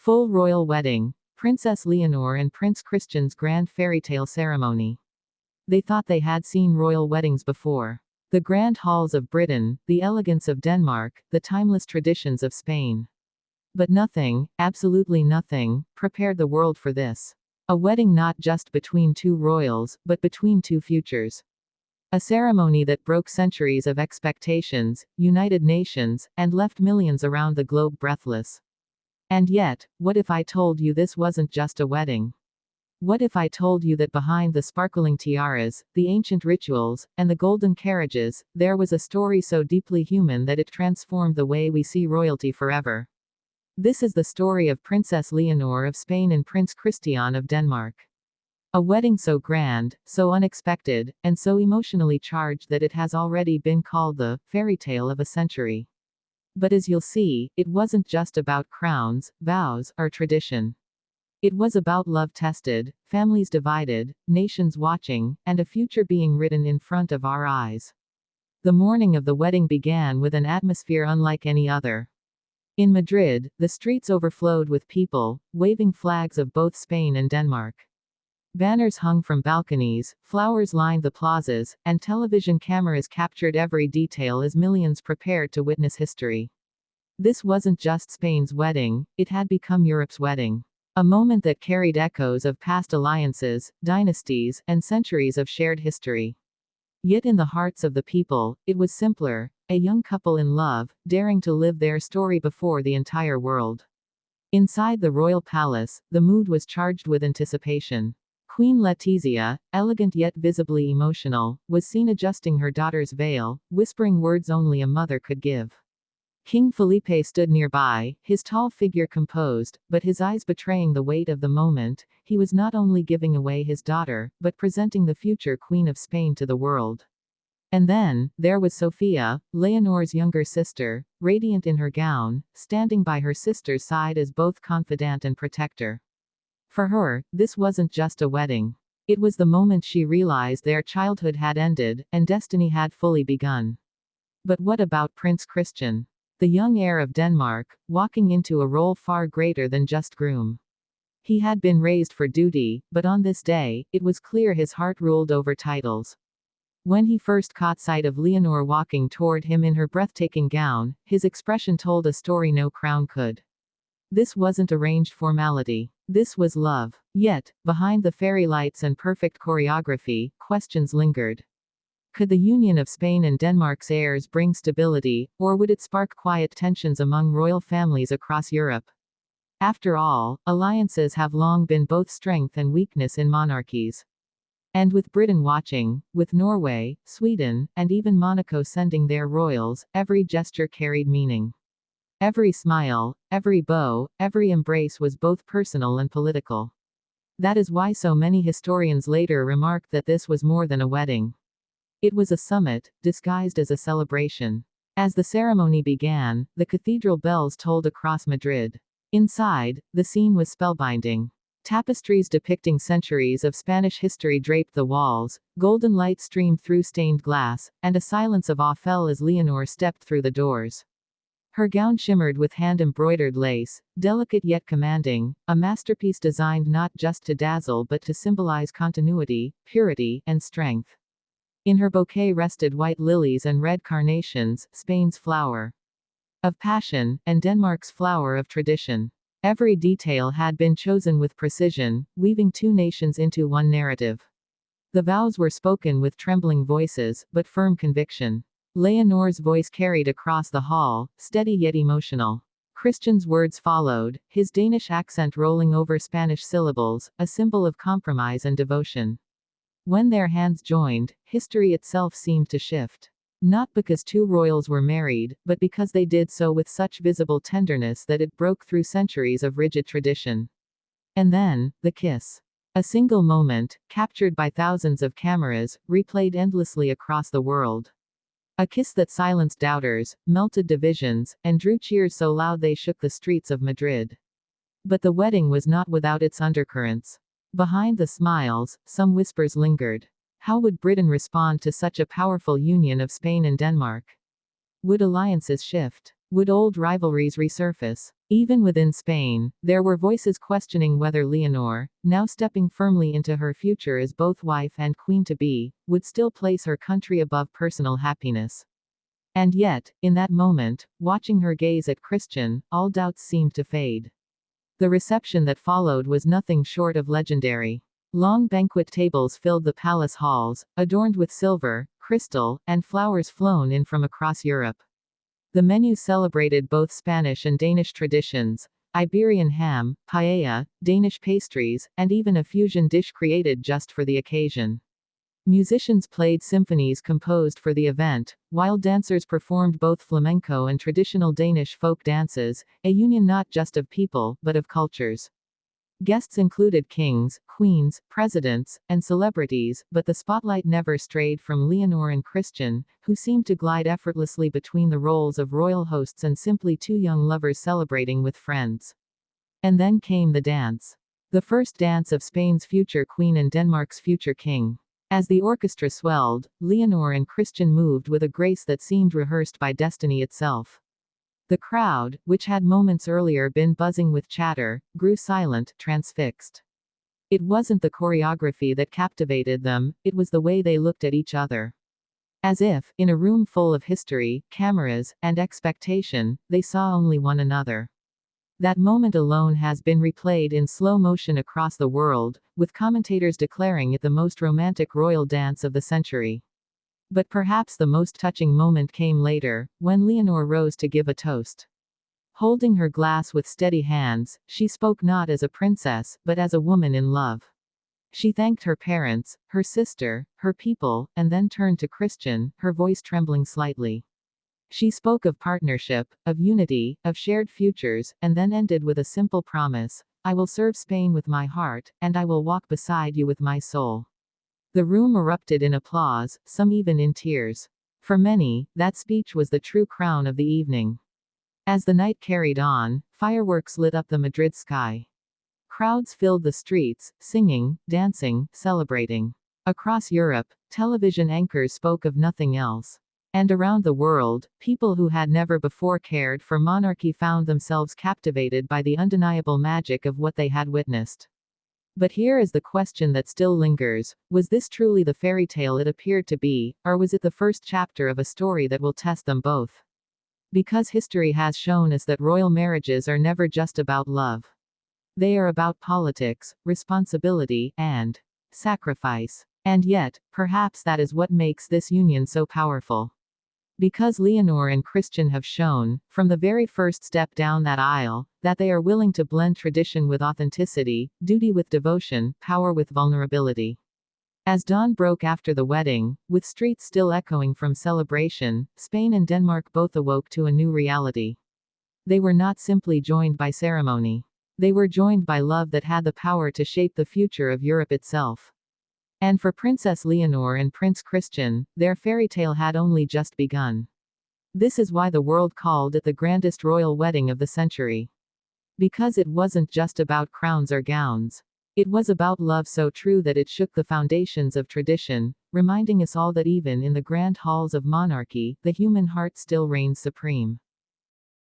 Full royal wedding. Princess Leonor and Prince Christian's grand fairytale ceremony. They thought they had seen royal weddings before. The grand halls of Britain, the elegance of Denmark, the timeless traditions of Spain. But nothing, absolutely nothing, prepared the world for this. A wedding not just between two royals, but between two futures. A ceremony that broke centuries of expectations, united nations, and left millions around the globe breathless. And yet, what if I told you this wasn't just a wedding? What if I told you that behind the sparkling tiaras, the ancient rituals, and the golden carriages, there was a story so deeply human that it transformed the way we see royalty forever? This is the story of Princess Leonor of Spain and Prince Christian of Denmark. A wedding so grand, so unexpected, and so emotionally charged that it has already been called the fairy tale of a century. But as you'll see, it wasn't just about crowns, vows, or tradition. It was about love tested, families divided, nations watching, and a future being written in front of our eyes. The morning of the wedding began with an atmosphere unlike any other. In Madrid, the streets overflowed with people, waving flags of both Spain and Denmark. Banners hung from balconies, flowers lined the plazas, and television cameras captured every detail as millions prepared to witness history. This wasn't just Spain's wedding, it had become Europe's wedding. A moment that carried echoes of past alliances, dynasties, and centuries of shared history. Yet in the hearts of the people, it was simpler, a young couple in love, daring to live their story before the entire world. Inside the royal palace, the mood was charged with anticipation. Queen Letizia, elegant yet visibly emotional, was seen adjusting her daughter's veil, whispering words only a mother could give. King Felipe stood nearby, his tall figure composed, but his eyes betraying the weight of the moment. He was not only giving away his daughter, but presenting the future Queen of Spain to the world. And then, there was Sofia, Leonor's younger sister, radiant in her gown, standing by her sister's side as both confidant and protector. For her, this wasn't just a wedding. It was the moment she realized their childhood had ended, and destiny had fully begun. But what about Prince Christian? The young heir of Denmark, walking into a role far greater than just groom. He had been raised for duty, but on this day, it was clear his heart ruled over titles. When he first caught sight of Leonor walking toward him in her breathtaking gown, his expression told a story no crown could. This wasn't arranged formality. This was love. Yet, behind the fairy lights and perfect choreography, questions lingered. Could the union of Spain and Denmark's heirs bring stability, or would it spark quiet tensions among royal families across Europe? After all, alliances have long been both strength and weakness in monarchies. And with Britain watching, with Norway, Sweden, and even Monaco sending their royals, every gesture carried meaning. Every smile, every bow, every embrace was both personal and political. That is why so many historians later remarked that this was more than a wedding. It was a summit, disguised as a celebration. As the ceremony began, the cathedral bells tolled across Madrid. Inside, the scene was spellbinding. Tapestries depicting centuries of Spanish history draped the walls, golden light streamed through stained glass, and a silence of awe fell as Leonor stepped through the doors. Her gown shimmered with hand-embroidered lace, delicate yet commanding, a masterpiece designed not just to dazzle but to symbolize continuity, purity, and strength. In her bouquet rested white lilies and red carnations, Spain's flower of passion, and Denmark's flower of tradition. Every detail had been chosen with precision, weaving two nations into one narrative. The vows were spoken with trembling voices, but firm conviction. Leonor's voice carried across the hall, steady yet emotional. Christian's words followed, his Danish accent rolling over Spanish syllables, a symbol of compromise and devotion. When their hands joined, history itself seemed to shift. Not because two royals were married, but because they did so with such visible tenderness that it broke through centuries of rigid tradition. And then, the kiss. A single moment, captured by thousands of cameras, replayed endlessly across the world. A kiss that silenced doubters, melted divisions, and drew cheers so loud they shook the streets of Madrid. But the wedding was not without its undercurrents. Behind the smiles, some whispers lingered. How would Britain respond to such a powerful union of Spain and Denmark? Would alliances shift? Would old rivalries resurface? Even within Spain, there were voices questioning whether Leonor, now stepping firmly into her future as both wife and queen-to-be, would still place her country above personal happiness. And yet, in that moment, watching her gaze at Christian, all doubts seemed to fade. The reception that followed was nothing short of legendary. Long banquet tables filled the palace halls, adorned with silver, crystal, and flowers flown in from across Europe. The menu celebrated both Spanish and Danish traditions: Iberian ham, paella, Danish pastries, and even a fusion dish created just for the occasion. Musicians played symphonies composed for the event, while dancers performed both flamenco and traditional Danish folk dances, a union not just of people, but of cultures. Guests included kings, queens, presidents, and celebrities, but the spotlight never strayed from Leonor and Christian, who seemed to glide effortlessly between the roles of royal hosts and simply two young lovers celebrating with friends. And then came the dance. The first dance of Spain's future queen and Denmark's future king. As the orchestra swelled, Leonor and Christian moved with a grace that seemed rehearsed by destiny itself. The crowd, which had moments earlier been buzzing with chatter, grew silent, transfixed. It wasn't the choreography that captivated them, it was the way they looked at each other. As if, in a room full of history, cameras, and expectation, they saw only one another. That moment alone has been replayed in slow motion across the world, with commentators declaring it the most romantic royal dance of the century. But perhaps the most touching moment came later, when Leonor rose to give a toast. Holding her glass with steady hands, she spoke not as a princess, but as a woman in love. She thanked her parents, her sister, her people, and then turned to Christian, her voice trembling slightly. She spoke of partnership, of unity, of shared futures, and then ended with a simple promise: I will serve Spain with my heart, and I will walk beside you with my soul. The room erupted in applause, some even in tears. For many, that speech was the true crown of the evening. As the night carried on, fireworks lit up the Madrid sky. Crowds filled the streets, singing, dancing, celebrating. Across Europe, television anchors spoke of nothing else. And around the world, people who had never before cared for monarchy found themselves captivated by the undeniable magic of what they had witnessed. But here is the question that still lingers: was this truly the fairy tale it appeared to be, or was it the first chapter of a story that will test them both? Because history has shown us that royal marriages are never just about love. They are about politics, responsibility, and sacrifice. And yet, perhaps that is what makes this union so powerful. Because Leonor and Christian have shown, from the very first step down that aisle, that they are willing to blend tradition with authenticity, duty with devotion, power with vulnerability. As dawn broke after the wedding, with streets still echoing from celebration, Spain and Denmark both awoke to a new reality. They were not simply joined by ceremony. They were joined by love that had the power to shape the future of Europe itself. And for Princess Leonor and Prince Christian, their fairy tale had only just begun. This is why the world called it the grandest royal wedding of the century. Because it wasn't just about crowns or gowns. It was about love so true that it shook the foundations of tradition, reminding us all that even in the grand halls of monarchy, the human heart still reigns supreme.